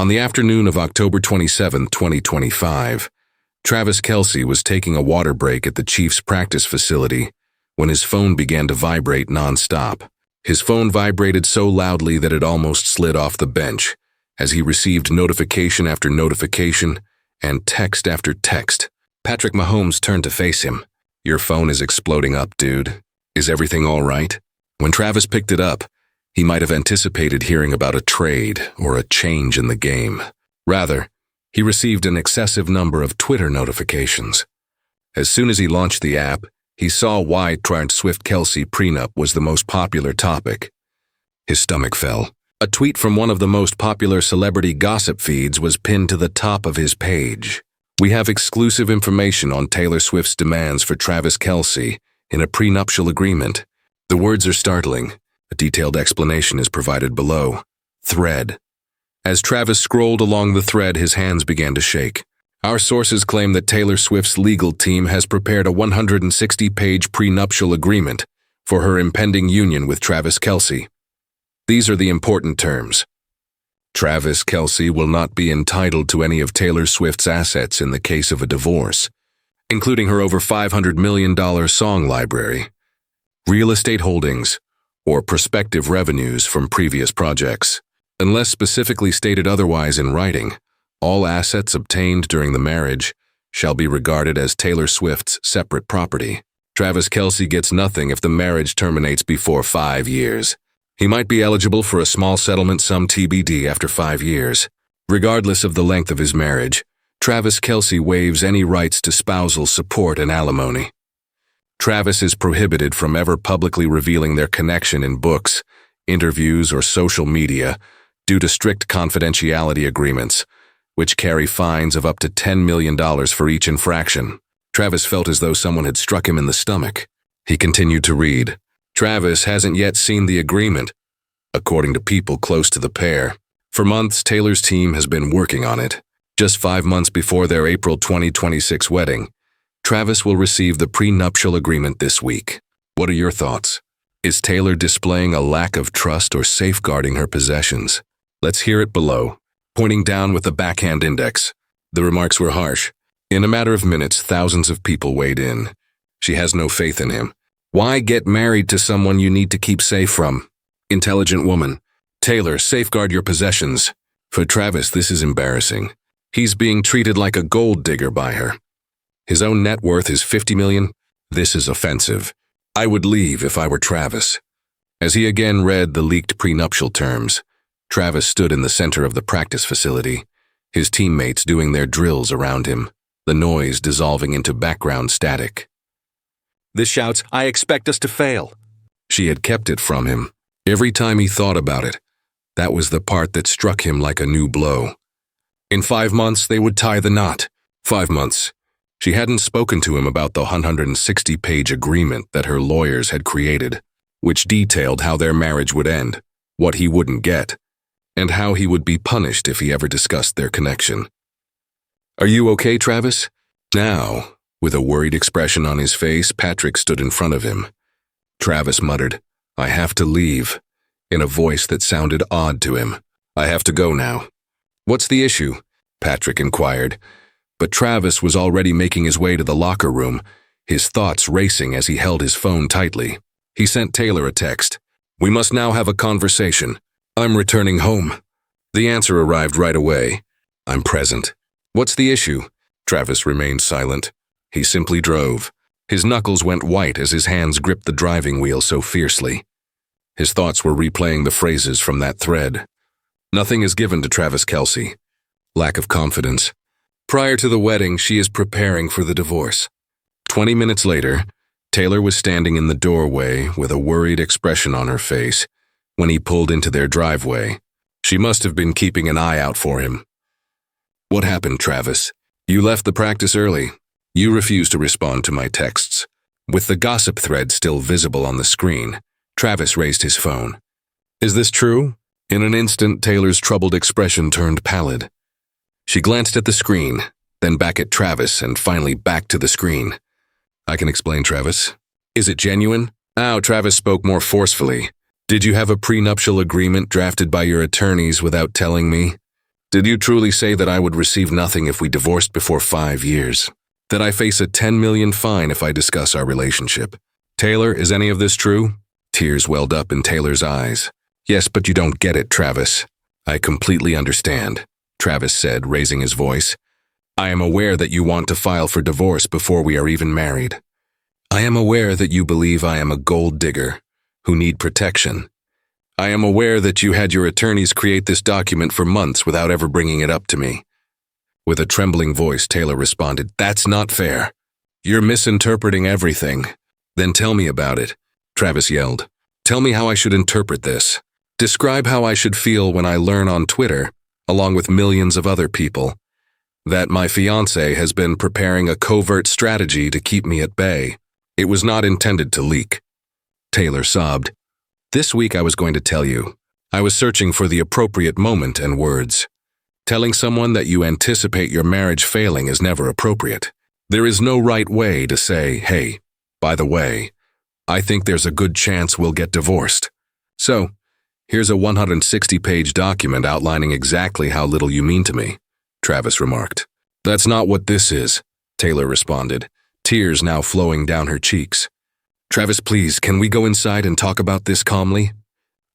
On the afternoon of October 27, 2025, Travis Kelce was taking a water break at the Chiefs' practice facility when his phone began to vibrate nonstop. His phone vibrated so loudly that it almost slid off the bench as he received notification after notification and text after text. Patrick Mahomes turned to face him. "Your phone is exploding up, dude. Is everything all right?" When Travis picked it up, he might have anticipated hearing about a trade or a change in the game. Rather, he received an excessive number of Twitter notifications. As soon as he launched the app, he saw why Swift Kelce Prenup was the most popular topic. His stomach fell. A tweet from one of the most popular celebrity gossip feeds was pinned to the top of his page. "We have exclusive information on Taylor Swift's demands for Travis Kelce in a prenuptial agreement." The words are startling. A detailed explanation is provided below. Thread. As Travis scrolled along the thread, his hands began to shake. "Our sources claim that Taylor Swift's legal team has prepared a 160-page prenuptial agreement for her impending union with Travis Kelce. These are the important terms. Travis Kelce will not be entitled to any of Taylor Swift's assets in the case of a divorce, including her over $500 million song library, real estate holdings, or prospective revenues from previous projects. Unless specifically stated otherwise in writing, all assets obtained during the marriage shall be regarded as Taylor Swift's separate property. Travis Kelce gets nothing if the marriage terminates before 5 years. He might be eligible for a small settlement sum TBD after 5 years. Regardless of the length of his marriage, Travis Kelce waives any rights to spousal support and alimony. Travis is prohibited from ever publicly revealing their connection in books, interviews, or social media due to strict confidentiality agreements, which carry fines of up to $10 million for each infraction. Travis felt as though someone had struck him in the stomach. He continued to read. Travis hasn't yet seen the agreement, according to people close to the pair. For months, Taylor's team has been working on it. Just 5 months before their April 2026 wedding, Travis will receive the prenuptial agreement this week. What are your thoughts? Is Taylor displaying a lack of trust or safeguarding her possessions? Let's hear it below, pointing down with the backhand index. The remarks were harsh. In a matter of minutes, thousands of people weighed in. She has no faith in him. Why get married to someone you need to keep safe from? Intelligent woman. Taylor, safeguard your possessions. For Travis, this is embarrassing. He's being treated like a gold digger by her. His own net worth is $50 million. This is offensive. I would leave if I were Travis. As he again read the leaked prenuptial terms, Travis stood in the center of the practice facility, his teammates doing their drills around him, the noise dissolving into background static. This shouts, "I expect us to fail." She had kept it from him. Every time he thought about it, that was the part that struck him like a new blow. In 5 months, they would tie the knot. 5 months. She hadn't spoken to him about the 160-page agreement that her lawyers had created, which detailed how their marriage would end, what he wouldn't get, and how he would be punished if he ever discussed their connection. "Are you okay, Travis?" Now, with a worried expression on his face, Patrick stood in front of him. Travis muttered, "I have to leave," in a voice that sounded odd to him. "I have to go now." "What's the issue?" Patrick inquired. But Travis was already making his way to the locker room, his thoughts racing as he held his phone tightly. He sent Taylor a text. "We must now have a conversation. I'm returning home." The answer arrived right away. "I'm present." "What's the issue?" Travis remained silent. He simply drove. His knuckles went white as his hands gripped the driving wheel so fiercely. His thoughts were replaying the phrases from that thread. Nothing is given to Travis Kelce. Lack of confidence. Prior to the wedding, she is preparing for the divorce. 20 minutes later, Taylor was standing in the doorway with a worried expression on her face when he pulled into their driveway. She must have been keeping an eye out for him. "What happened, Travis? You left the practice early. You refused to respond to my texts." With the gossip thread still visible on the screen, Travis raised his phone. "Is this true?" In an instant, Taylor's troubled expression turned pallid. She glanced at the screen, then back at Travis, and finally back to the screen. "I can explain, Travis. Is it genuine?" Now Travis spoke more forcefully. "Did you have a prenuptial agreement drafted by your attorneys without telling me?" Did you truly say that I would receive nothing if we divorced before 5 years? That I face a $10 million fine if I discuss our relationship? Taylor, is any of this true? Tears welled up in Taylor's eyes. Yes, but you don't get it, Travis. I completely understand, Travis said, raising his voice. I am aware that you want to file for divorce before we are even married. I am aware that you believe I am a gold digger who need protection. I am aware that you had your attorneys create this document for months without ever bringing it up to me. With a trembling voice, Taylor responded, That's not fair. You're misinterpreting everything. Then tell me about it, Travis yelled. Tell me how I should interpret this. Describe how I should feel when I learn on Twitter, along with millions of other people, that my fiancé has been preparing a covert strategy to keep me at bay. It was not intended to leak. Taylor sobbed. This week I was going to tell you. I was searching for the appropriate moment and words. Telling someone that you anticipate your marriage failing is never appropriate. There is no right way to say, hey, by the way, I think there's a good chance we'll get divorced. So, here's a 160-page document outlining exactly how little you mean to me, Travis remarked. That's not what this is, Taylor responded, tears now flowing down her cheeks. Travis, please, can we go inside and talk about this calmly?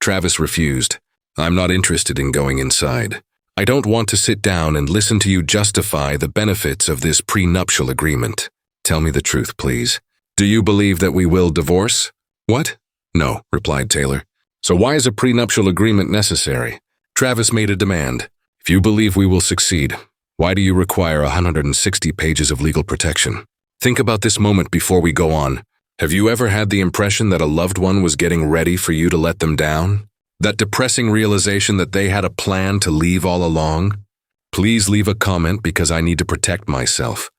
Travis refused. I'm not interested in going inside. I don't want to sit down and listen to you justify the benefits of this prenuptial agreement. Tell me the truth, please. Do you believe that we will divorce? What? No, replied Taylor. So why is a prenuptial agreement necessary? Travis made a demand. If you believe we will succeed, why do you require 160 pages of legal protection? Think about this moment before we go on. Have you ever had the impression that a loved one was getting ready for you to let them down? That depressing realization that they had a plan to leave all along? Please leave a comment because I need to protect myself.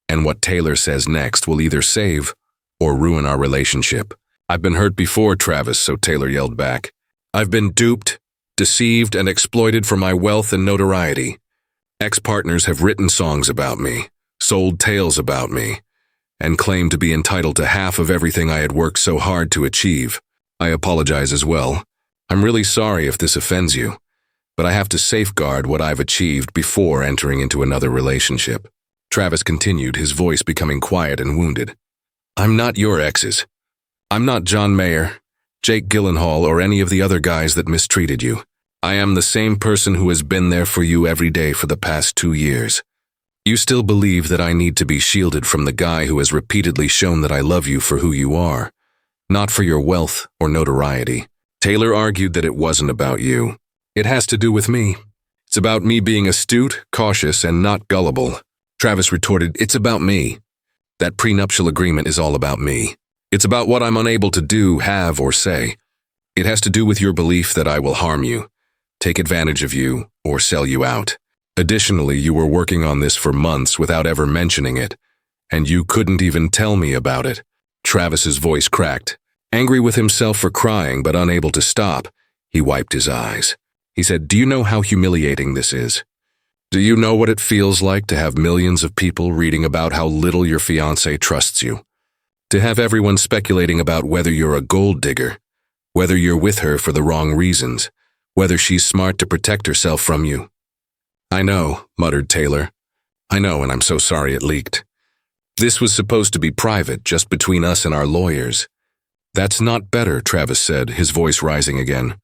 And what Taylor says next will either save or ruin our relationship. I've been hurt before, Travis, so Taylor yelled back. I've been duped, deceived, and exploited for my wealth and notoriety. Ex-partners have written songs about me, sold tales about me, and claimed to be entitled to half of everything I had worked so hard to achieve. I apologize as well. I'm really sorry if this offends you, but I have to safeguard what I've achieved before entering into another relationship. Travis continued, his voice becoming quiet and wounded. I'm not your exes. I'm not John Mayer, Jake Gyllenhaal, or any of the other guys that mistreated you. I am the same person who has been there for you every day for the past 2 years. You still believe that I need to be shielded from the guy who has repeatedly shown that I love you for who you are, not for your wealth or notoriety. Taylor argued that it wasn't about you. It has to do with me. It's about me being astute, cautious, and not gullible. Travis retorted, It's about me. That prenuptial agreement is all about me. It's about what I'm unable to do, have, or say. It has to do with your belief that I will harm you, take advantage of you, or sell you out. Additionally, you were working on this for months without ever mentioning it, and you couldn't even tell me about it. Travis's voice cracked. Angry with himself for crying but unable to stop, he wiped his eyes. He said, Do you know how humiliating this is? Do you know what it feels like to have millions of people reading about how little your fiancé trusts you? To have everyone speculating about whether you're a gold digger, whether you're with her for the wrong reasons, whether she's smart to protect herself from you. I know, muttered Taylor. I know, and I'm so sorry it leaked. This was supposed to be private, just between us and our lawyers. That's not better, Travis said, his voice rising again.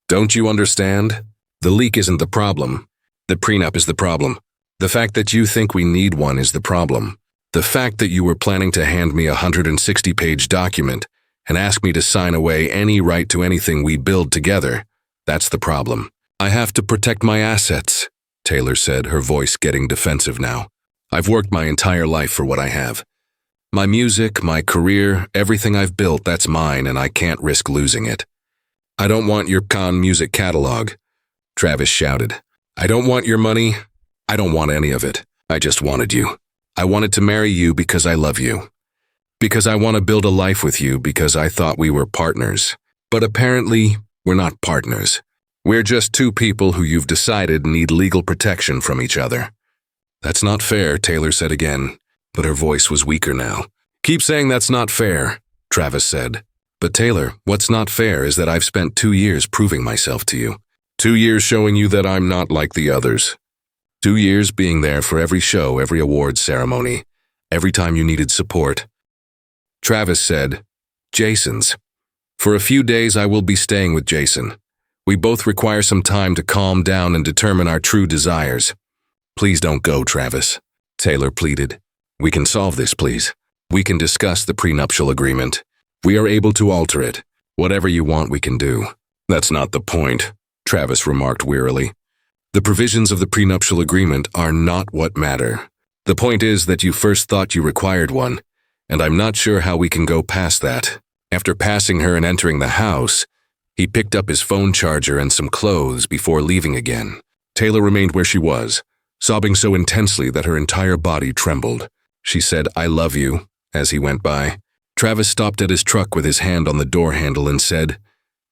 Don't you understand? The leak isn't the problem. The prenup is the problem. The fact that you think we need one is the problem. The fact that you were planning to hand me a 160-page document and ask me to sign away any right to anything we build together, that's the problem. I have to protect my assets, Taylor said, her voice getting defensive now. I've worked my entire life for what I have. My music, my career, everything I've built, that's mine, and I can't risk losing it. I don't want your con music catalog, Travis shouted. I don't want your money. I don't want any of it. I just wanted you. I wanted to marry you because I love you. Because I want to build a life with you because I thought we were partners. But apparently, we're not partners. We're just two people who you've decided need legal protection from each other. That's not fair, Taylor said again, but her voice was weaker now. Keep saying that's not fair, Travis said. But Taylor, what's not fair is that I've spent 2 years proving myself to you. 2 years showing you that I'm not like the others. 2 years being there for every show, every awards ceremony, every time you needed support. Travis said, Jason's. For a few days I will be staying with Jason. We both require some time to calm down and determine our true desires. Please don't go, Travis, Taylor pleaded. We can solve this, please. We can discuss the prenuptial agreement. We are able to alter it. Whatever you want, we can do. That's not the point, Travis remarked wearily. The provisions of the prenuptial agreement are not what matter. The point is that you first thought you required one, and I'm not sure how we can go past that. After passing her and entering the house, he picked up his phone charger and some clothes before leaving again. Taylor remained where she was, sobbing so intensely that her entire body trembled. She said, I love you, as he went by. Travis stopped at his truck with his hand on the door handle and said,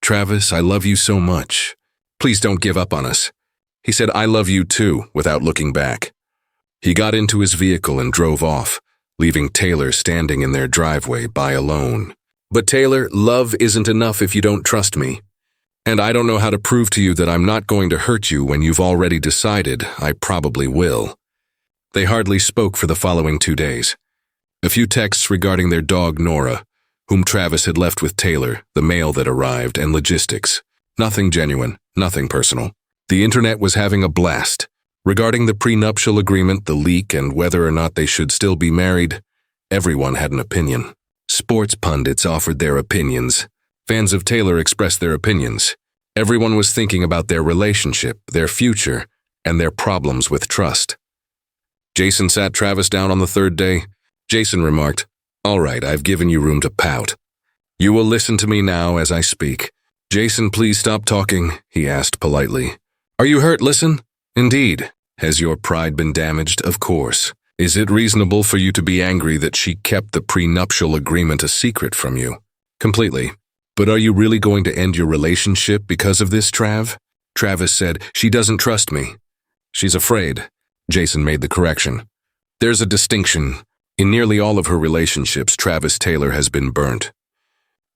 Travis, I love you so much. Please don't give up on us. He said, I love you too, without looking back. He got into his vehicle and drove off, leaving Taylor standing in their driveway by alone. But Taylor, love isn't enough if you don't trust me. And I don't know how to prove to you that I'm not going to hurt you when you've already decided I probably will. They hardly spoke for the following 2 days. A few texts regarding their dog Nora, whom Travis had left with Taylor, the mail that arrived, and logistics. Nothing genuine, nothing personal. The internet was having a blast. Regarding the prenuptial agreement, the leak, and whether or not they should still be married, everyone had an opinion. Sports pundits offered their opinions. Fans of Taylor expressed their opinions. Everyone was thinking about their relationship, their future, and their problems with trust. Jason sat Travis down on the third day. Jason remarked, All right, I've given you room to pout. You will listen to me now as I speak. Jason, please stop talking, he asked politely. Are you hurt? Listen. Indeed. Has your pride been damaged? Of course. Is it reasonable for you to be angry that she kept the prenuptial agreement a secret from you? Completely. But are you really going to end your relationship because of this, Trav? Travis said, She doesn't trust me. She's afraid. Jason made the correction. There's a distinction. In nearly all of her relationships, Travis Taylor has been burnt.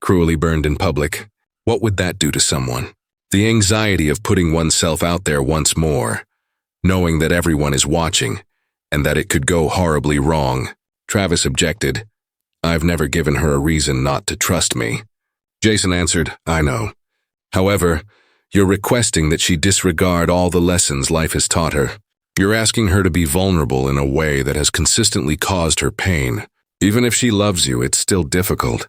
Cruelly burned in public. What would that do to someone? The anxiety of putting oneself out there once more, knowing that everyone is watching, and that it could go horribly wrong. Travis objected. I've never given her a reason not to trust me. Jason answered, I know. However, you're requesting that she disregard all the lessons life has taught her. You're asking her to be vulnerable in a way that has consistently caused her pain. Even if she loves you, it's still difficult.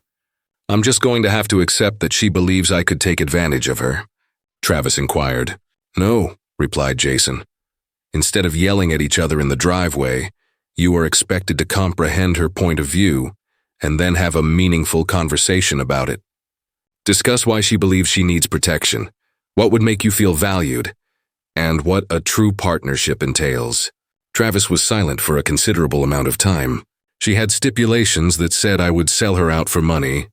I'm just going to have to accept that she believes I could take advantage of her. Travis inquired. No, replied Jason. Instead of yelling at each other in the driveway, you are expected to comprehend her point of view and then have a meaningful conversation about it. Discuss why she believes she needs protection, what would make you feel valued, and what a true partnership entails. Travis was silent for a considerable amount of time. She had stipulations that said I would sell her out for money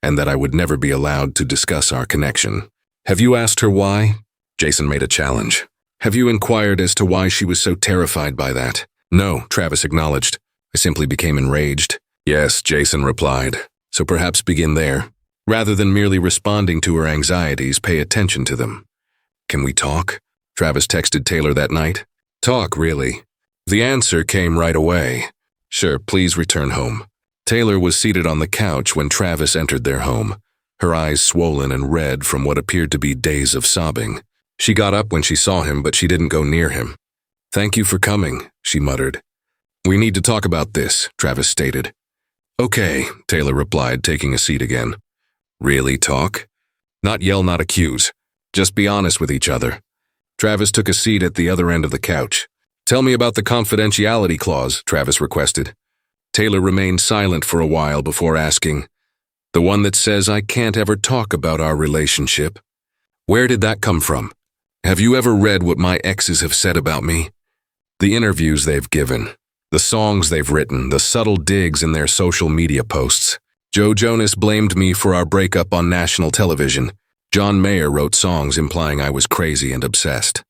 and that I would never be allowed to discuss our connection. Have you asked her why? Jason made a challenge. Have you inquired as to why she was so terrified by that? No, Travis acknowledged. I simply became enraged. Yes, Jason replied. So perhaps begin there. Rather than merely responding to her anxieties, pay attention to them. Can we talk? Travis texted Taylor that night. Talk, really? The answer came right away. Sure, please return home. Taylor was seated on the couch when Travis entered their home, her eyes swollen and red from what appeared to be days of sobbing. She got up when she saw him, but she didn't go near him. Thank you for coming, she muttered. We need to talk about this, Travis stated. Okay, Taylor replied, taking a seat again. Really talk? Not yell, not accuse. Just be honest with each other. Travis took a seat at the other end of the couch. Tell me about the confidentiality clause, Travis requested. Taylor remained silent for a while before asking, The one that says I can't ever talk about our relationship. Where did that come from? Have you ever read what my exes have said about me? The interviews they've given, the songs they've written, the subtle digs in their social media posts. Joe Jonas blamed me for our breakup on national television. John Mayer wrote songs implying I was crazy and obsessed.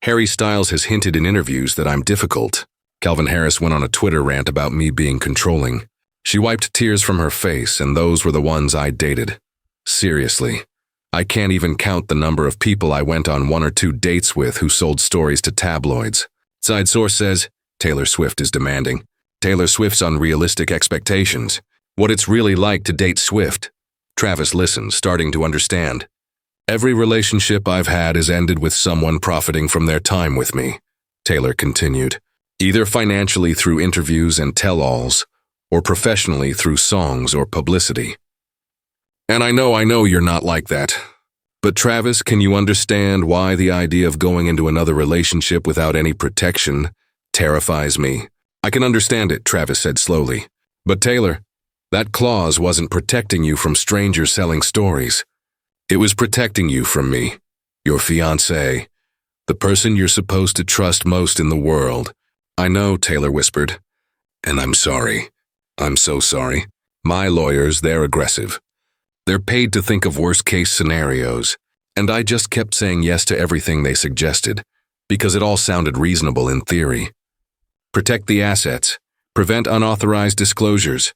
Harry Styles has hinted in interviews that I'm difficult. Calvin Harris went on a Twitter rant about me being controlling. She wiped tears from her face, and those were the ones I dated. Seriously. I can't even count the number of people I went on 1 or 2 dates with who sold stories to tabloids. Side source says, Taylor Swift is demanding. Taylor Swift's unrealistic expectations. What it's really like to date Swift. Travis listens, starting to understand. Every relationship I've had has ended with someone profiting from their time with me, Taylor continued. Either financially through interviews and tell-alls, or professionally through songs or publicity. And I know you're not like that. But Travis, can you understand why the idea of going into another relationship without any protection terrifies me? I can understand it, Travis said slowly. But Taylor, that clause wasn't protecting you from strangers selling stories. It was protecting you from me, your fiancé, the person you're supposed to trust most in the world. I know, Taylor whispered. And I'm sorry. I'm so sorry. My lawyers, they're aggressive. They're paid to think of worst-case scenarios, and I just kept saying yes to everything they suggested, because it all sounded reasonable in theory. Protect the assets, prevent unauthorized disclosures,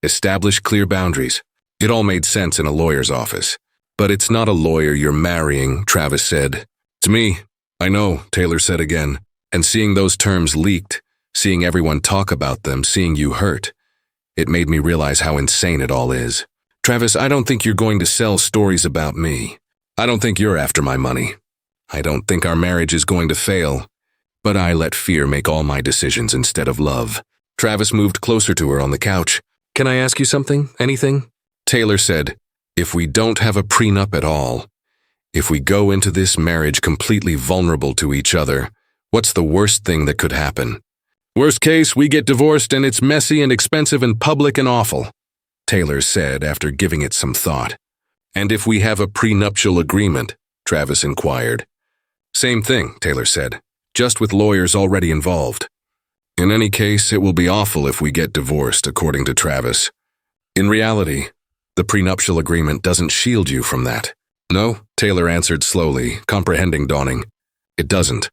establish clear boundaries. It all made sense in a lawyer's office. But it's not a lawyer you're marrying, Travis said. It's me. I know, Taylor said again. And seeing those terms leaked, seeing everyone talk about them, seeing you hurt, it made me realize how insane it all is. Travis, I don't think you're going to sell stories about me. I don't think you're after my money. I don't think our marriage is going to fail. But I let fear make all my decisions instead of love. Travis moved closer to her on the couch. Can I ask you something? Anything? Taylor said, if we don't have a prenup at all, if we go into this marriage completely vulnerable to each other, what's the worst thing that could happen? Worst case, we get divorced and it's messy and expensive and public and awful, Taylor said after giving it some thought. And if we have a prenuptial agreement? Travis inquired. Same thing, Taylor said, just with lawyers already involved. In any case, it will be awful if we get divorced, according to Travis. In reality, the prenuptial agreement doesn't shield you from that. No, Taylor answered slowly, comprehending dawning. It doesn't.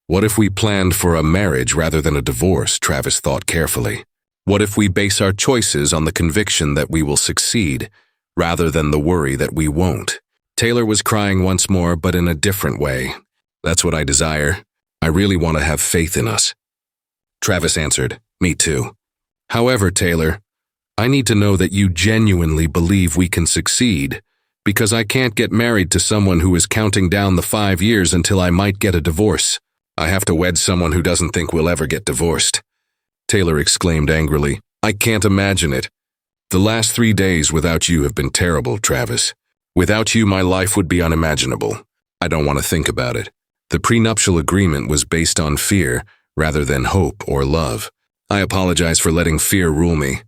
What if we planned for a marriage rather than a divorce? Travis thought carefully. What if we base our choices on the conviction that we will succeed, rather than the worry that we won't? Taylor was crying once more, but in a different way. That's what I desire. I really want to have faith in us. Travis answered, me too. However, Taylor, I need to know that you genuinely believe we can succeed, because I can't get married to someone who is counting down the 5 years until I might get a divorce. I have to wed someone who doesn't think we'll ever get divorced. Taylor exclaimed angrily. I can't imagine it. The last 3 days without you have been terrible, Travis. Without you, my life would be unimaginable. I don't want to think about it. The prenuptial agreement was based on fear rather than hope or love. I apologize for letting fear rule me.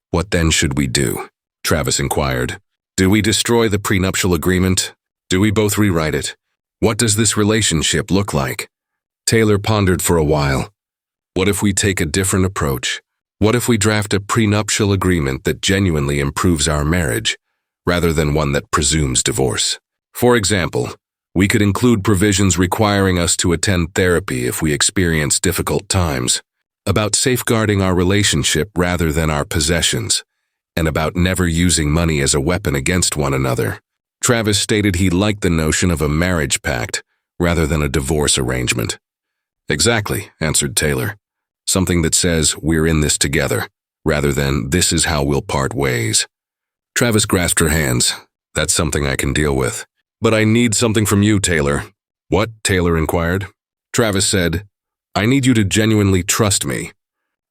What then should we do? Travis inquired. Do we destroy the prenuptial agreement? Do we both rewrite it? What does this relationship look like? Taylor pondered for a while. What if we take a different approach? What if we draft a prenuptial agreement that genuinely improves our marriage, rather than one that presumes divorce? For example, we could include provisions requiring us to attend therapy if we experience difficult times, about safeguarding our relationship rather than our possessions, and about never using money as a weapon against one another. Travis stated he liked the notion of a marriage pact rather than a divorce arrangement. Exactly, answered Taylor. Something that says we're in this together, rather than this is how we'll part ways. Travis grasped her hands. That's something I can deal with. But I need something from you, Taylor. What? Taylor inquired. Travis said, I need you to genuinely trust me.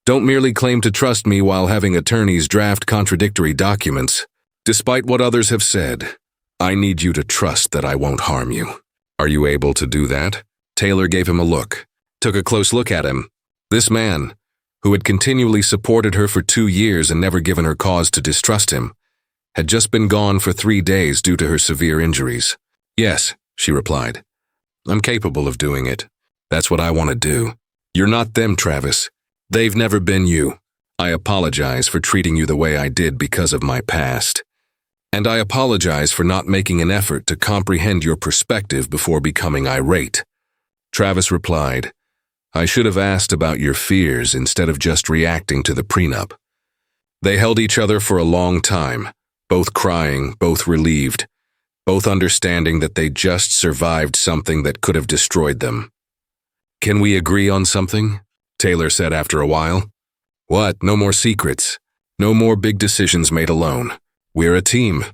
Don't merely claim to trust me while having attorneys draft contradictory documents. Despite what others have said, I need you to trust that I won't harm you. Are you able to do that? Taylor gave him a look, took a close look at him. This man, who had continually supported her for 2 years and never given her cause to distrust him, had just been gone for 3 days due to her severe injuries. Yes, she replied. I'm capable of doing it. That's what I want to do. You're not them, Travis. They've never been you. I apologize for treating you the way I did because of my past. And I apologize for not making an effort to comprehend your perspective before becoming irate. Travis replied, I should have asked about your fears instead of just reacting to the prenup. They held each other for a long time, both crying, both relieved, both understanding that they just survived something that could have destroyed them. Can we agree on something? Taylor said after a while. What? No more secrets. No more big decisions made alone. We're a team.